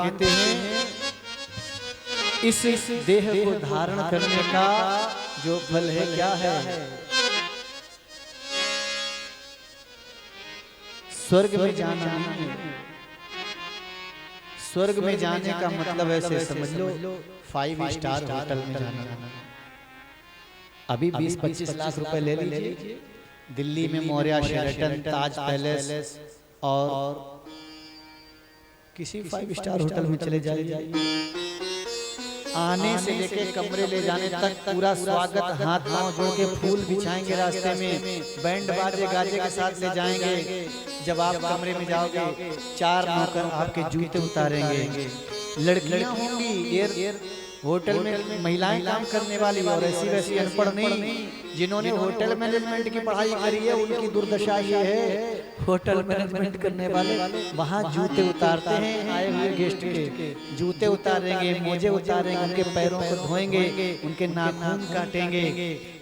कहते हैं इस देह को धारण करने का जो फल है क्या है? स्वर्ग में जाना नहीं है। स्वर्ग में जाने का मतलब ऐसे समझ लो 5 स्टार होटल में जाना। अभी 20-25 लाख रुपए ले लीजिए, दिल्ली में मौर्या शेराटन, ताज पैलेस और किसी 5 स्टार होटल में चले जाइए, आने से लेके कमरे ले जाने तक पूरा स्वागत, हाथ पांव जोड़ के फूल बिछाएंगे, रास्ते में बैंड बाजे गाजे के साथ ले जाएंगे। जब आप कमरे में जाओगे 4 नौकर आपके जूते उतारेंगे, लड़कियां होंगी एयर होटल में महिलाएं काम करने वाली, और ऐसी वैसी अनपढ़ नहीं, जिन्होंने होटल मैनेजमेंट की पढ़ाई करी है उनकी दुर्दशा ये है। होटल मैनेजमेंट करने वाले वहाँ जूते उतारते हैं, आए हुए गेस्ट के जूते उतारेंगे, मोजे उतारेंगे, उनके पैरों को धोएंगे, उनके नाखून काटेंगे,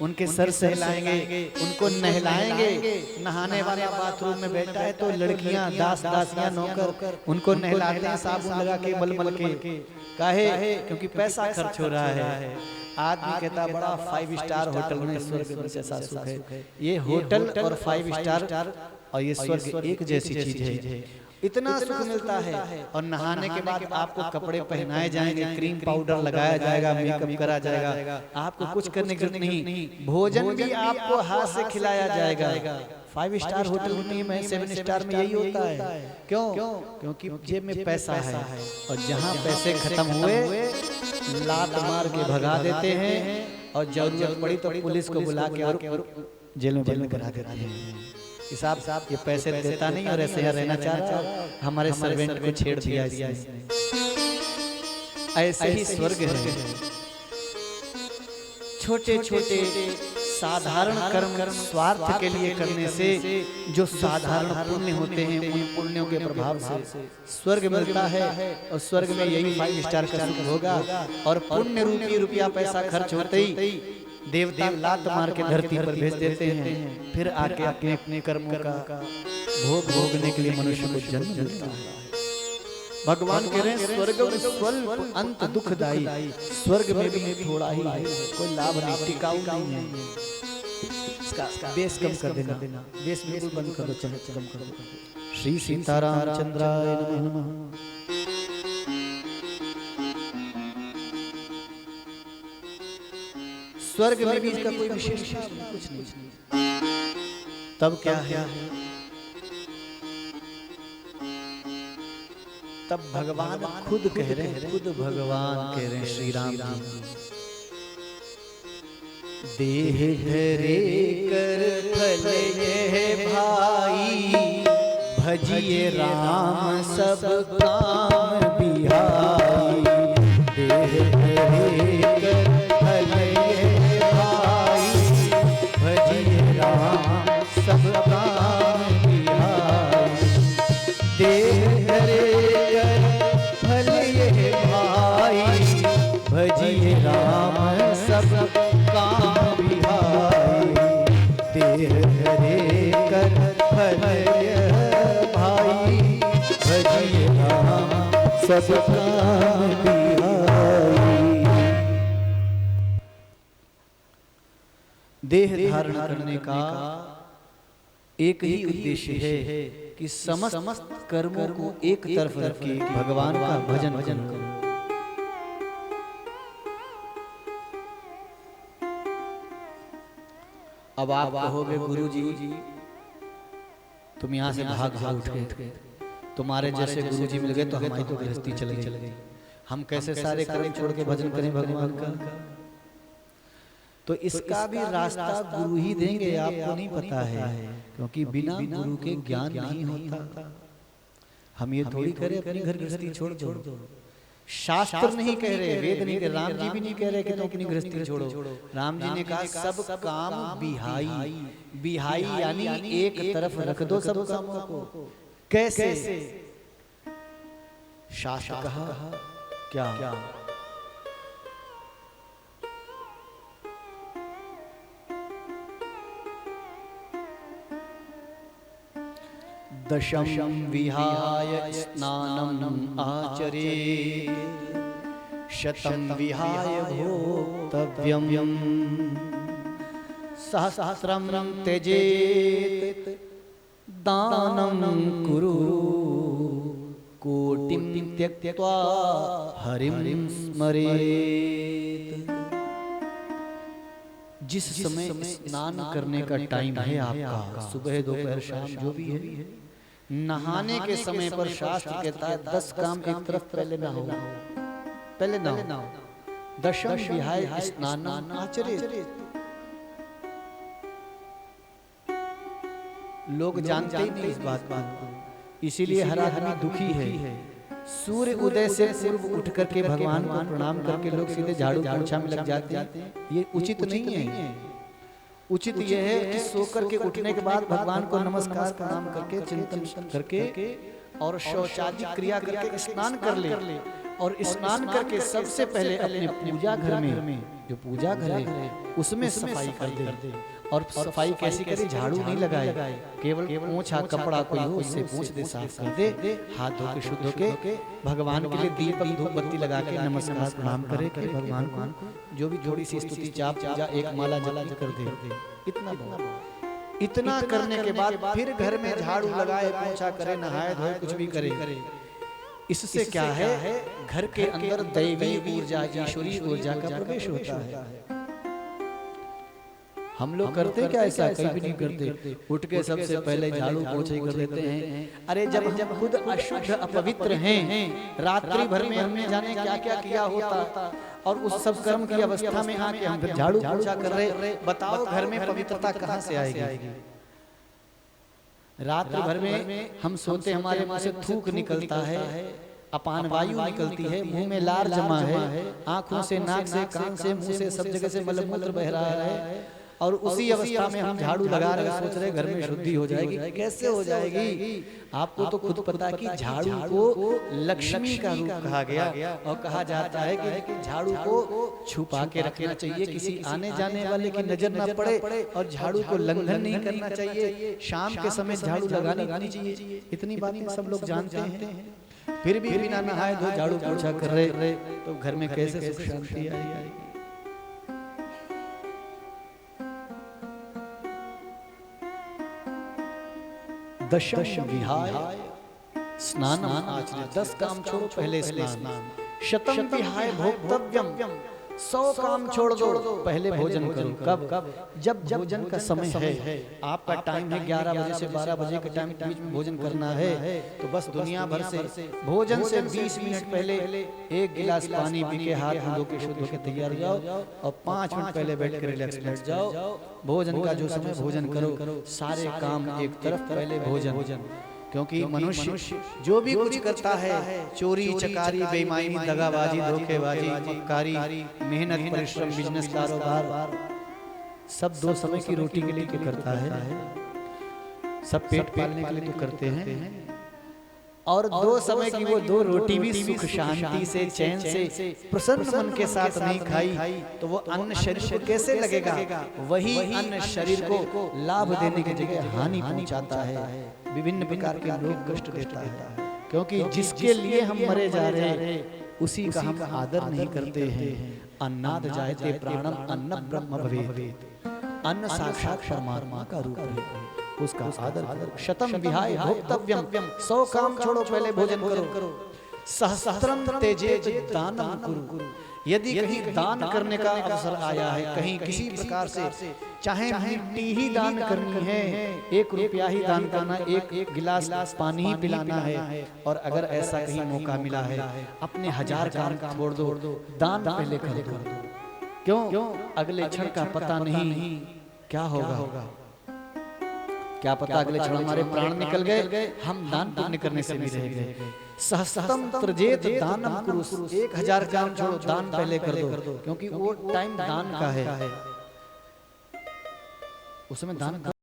उनके सर सहलाएंगे, उनको नहलाएंगे। नहाने वाला बाथरूम में बैठा है तो लड़कियां दासियां नौकर उनको नहलाते हैं साबुन लगा के मलमल के। काहे? क्योंकि पैसा खर्च हो रहा है। आदमी कहता बड़ा 5 स्टार होटल में स्वर्ग में जैसा सुख है। ये होटल और 5 स्टार और ये स्वर्ग एक जैसी चीज है। इतना सुख मिलता है। और नहाने के बाद आपको कपड़े पहनाए जाएंगे, क्रीम पाउडर लगाया जाएगा, मेकअप करा जाएगा, आपको कुछ करने की जरूरत नहीं। भोजन भी आपको हाथ से खिलाया जाएगा। 5 स्टार होटल में 7 स्टार में यही होता है। क्यों? क्योंकि जेब में पैसा है, और जहाँ पैसे खत्म हुए लात मार के भगा देते हैं, और जरूरत पड़ी तो पुलिस को बुला के और जेल में करा देते हैं। साहब ये पैसे देता नहीं और ऐसे यहाँ रहना चाह रहा है, हमारे सर्वेंट को छेड़ दिया इसने। ऐसे ही स्वर्ग है। छोटे छोटे साधारण कर्म स्वार्थ के लिए करने से जो साधारण पुण्य होते हैं, उन पुण्यों के प्रभाव से स्वर्ग मिलता है। और स्वर्ग में यही 5 स्टार का सुख होगा। और पुण्य रूपी रुपया पैसा खर्च होते ही देवता लात मार के धरती पर भेज देते हैं। फिर आके अपने अपने कर्मों का भोग भोगने के लिए मनुष्य को जन्म मिलता है। भगवान कह रहे हैं स्वर्ग स्वल्प अंत दुखदाई। स्वर्ग में भी थोड़ा ही है, कोई लाभ नहीं, टिकाऊ नहीं है। इसका बेस कम कर देना, बेस बिल्कुल बंद कर दो, कम कर दो। श्री सीताराम चंद्राय नमः। स्वर्ग में भी इसका कोई विशेष कुछ नहीं। तब क्या है? तब भगवान खुद कह रहे हैं, खुद भगवान कह रहे हैं, श्री राम जी, देह धरे कर फल ये भाई, भजिए राम सब काम बिहाई। देह धरे कर फल ये भाई, भजिए राम सब काम बिहाई। देह धरे फल ये भाई, भजिए राम सब काम बिहाई। देह धरे कर फल ये भाई, भजिए राम सब काम बिहाई। देह धारण करने का एक ही उद्देश्य है कि समस्त कर्मों को एक तरफ रख के भगवान का भजन करो। अब आप कहोगे गुरुजी तुम यहाँ से भाग उठ गए, तुम्हारे जैसे गुरुजी मिल गए तो हमारी तो गृहस्थी चल गई, हम कैसे सारे कर्म छोड़ के भजन करें भगवान का। तो इसका भी रास्ता गुरु ही देंगे, आपको नहीं पता है, क्योंकि बिना गुरु के ज्ञान नहीं होता। हम ये थोड़ी करें अपनी घर गृहस्थी छोड़ दो। शास्त्र नहीं कह रहे, वेद नहीं कह रहे, राम जी भी नहीं कह रहे कि तुम अपनी गृहस्थी छोड़ो। राम जी ने कहा सब काम बिहाई। बिहाई यानी एक तरफ रख दो सब कामों को। कैसे? शास्त्र कहा क्या? दशम विहाय स्नानम आचरे शतम विहाय भोक्तव्यम सहस्रम त्यजेत दानम कुरु कोटिम त्यक्त्वा हरिं स्मरेत। जिस समय स्नान करने का टाइम है आपका, सुबह दोपहर शाम जो भी है, नहाने के समय पर शास्त्र कहता है 10 काम एक तरफ पहले ना हो, पहले ना हो। दशम विहाय स्नानम आचरेत। लोग जानते ही नहीं इस बात को, इसीलिए हर आदमी दुखी है। सूर्य उदय से पूर्व उठ करके भगवान को प्रणाम करके लोग सीधे झाड़ू पोछा में लग जाते हैं। ये उचित नहीं है। उचित ये है कि सोकर के उठने के बाद भगवान को नमस्कार प्रणाम करके चिंतन करके और शौचादि क्रिया करके स्नान कर ले, और स्नान करके सबसे पहले अपने पूजा घर में जो पूजा घर है उसमें सफाई कर दे। और सफाई कैसी कैसी, झाड़ू नहीं लगाए, केवल पोंछा कपड़ा कोई हो उससे पोंछ दे, साफ कर दे, हाथ धो के शुद्ध होके भगवान के लिए दीपक धूप बत्ती लगा के नमस्कार प्रणाम करे कि भगवान को जो भी थोड़ी सी स्तुति जाप पूजा एक माला जला कर दे। इतना करने के बाद फिर घर में झाड़ू लगाए, पोंछा करे, नहाए धोए, कुछ भी करे। इससे क्या है, घर के अंदर दैवी ऊर्जा, ईश्वरीय ऊर्जा का प्रवेश होता है। हम लोग करते क्या ऐसा? कहीं भी नहीं करते। उठ के सबसे पहले झाड़ू पोछे कर देते हैं। अरे जब खुद अशुद्ध अपवित्र हैं, रात्रि भर में हमने जाने क्या क्या किया होता, और उस सब कर्म की अवस्था में आके हम फिर झाड़ू पोछा कर रहे। बताओ घर में पवित्रता कहाँ से आएगी? रात्रि भर में हम सोते, हमारे मुंह से थूक निकलता है, अपान वायु निकलती है, मुंह में लार जमा है, आंखों से, नाक से, कान से, मुंह से, सब जगह से मलमूत्र बह रहा है, और उसी अवस्था में हम झाड़ू लगा रहे, सोच रहे घर में शुद्धि हो जाएगी। कैसे हो जाएगी? आपको तो खुद पता कि झाड़ू को लक्ष्मी का रूप कहा गया, और कहा जाता है कि झाड़ू को छुपा के रखना चाहिए, किसी आने जाने वाले की नजर न पड़े, और झाड़ू को लंघन नहीं करना चाहिए। शाम के समय झाड़ू लगानी चाहिए। इतनी बातें सब लोग जानते हैं, फिर भी बिना नहाए धोए झाड़ू पोछा कर रहे, तो घर में कैसे सुख शांति आएगी? दशम विहाय स्नान आचरेत। 10 काम छोड़ो, पहले स्नान। शतम विहाय भोक्तव्यम। 100 काम छोड़ दो, पहले भोजन करो। कब? जब भोजन का समय है, आपका टाइम है 11 बजे से 12 बजे के टाइम बीच में भोजन करना है, तो बस दुनिया भर से भोजन से 20 मिनट पहले 1 गिलास पानी पी के हाथ धो के शुद्ध होकर तैयार हो जाओ, और 5 मिनट पहले बैठ कर रिलैक्स बैठ जाओ। भोजन का जो समय भोजन करो, सारे काम एक तरफ, पहले भोजन। क्योंकि मनुष्य जो भी कुछ करता है, चोरी चकारी, बेईमानी, दगाबाजी, धोखेबाजी, मक्कारी, मेहनत, परिश्रम, बिजनेस, कारोबार, सब 2 समय की रोटी के लिए करता है, सब पेट पालने के लिए तो करते हैं, और 2 समय की वो 2 रोटी भी सुख शांति से, चैन से, प्रसन्न मन के साथ नहीं खाई, तो वो अन्न शरीर को कैसे लगेगा? वही अन्न शरीर को लाभ देने की जगह हानि पहुंचाता है, विभिन्न प्रकार के रोग कष्ट देता है। क्योंकि जिसके लिए हम मरे जा रहे हैं, उसी का हम आदर नहीं करते हैं। अन्नाद जायते प्राणम अन्न ब्रह्म भवेत्। अन्न साक्षात परमात्मा का रूप है, उसका आदर करो। शतम विहाय भोक्तव्यम। 100 काम छोड़ो, पहले भोजन करो। सहस्त्रम त्यजेत दानम कुरु। यदि कहीं दान करने का अवसर आया है, कहीं किसी प्रकार से, चाहे मिट्टी ही दान करनी है, 1 रुपया ही दान करना, 1 गिलास पानी ही पिलाना है, और अगर ऐसा कहीं मौका मिला है, अपने 1000 काम छोड़ दो, दान पहले कर दो। क्यों? अगले क्षण का पता नहीं क्या होगा। क्या पता अगले क्षण हमारे प्राण निकल गए, हम दान पुण्य करने से भी रह गए। सहस्त्रम त्यजेत दानम कुरु। 1000 काम छोड़ो, दान पहले कर दो, क्योंकि वो टाइम दान का है, उसमें दान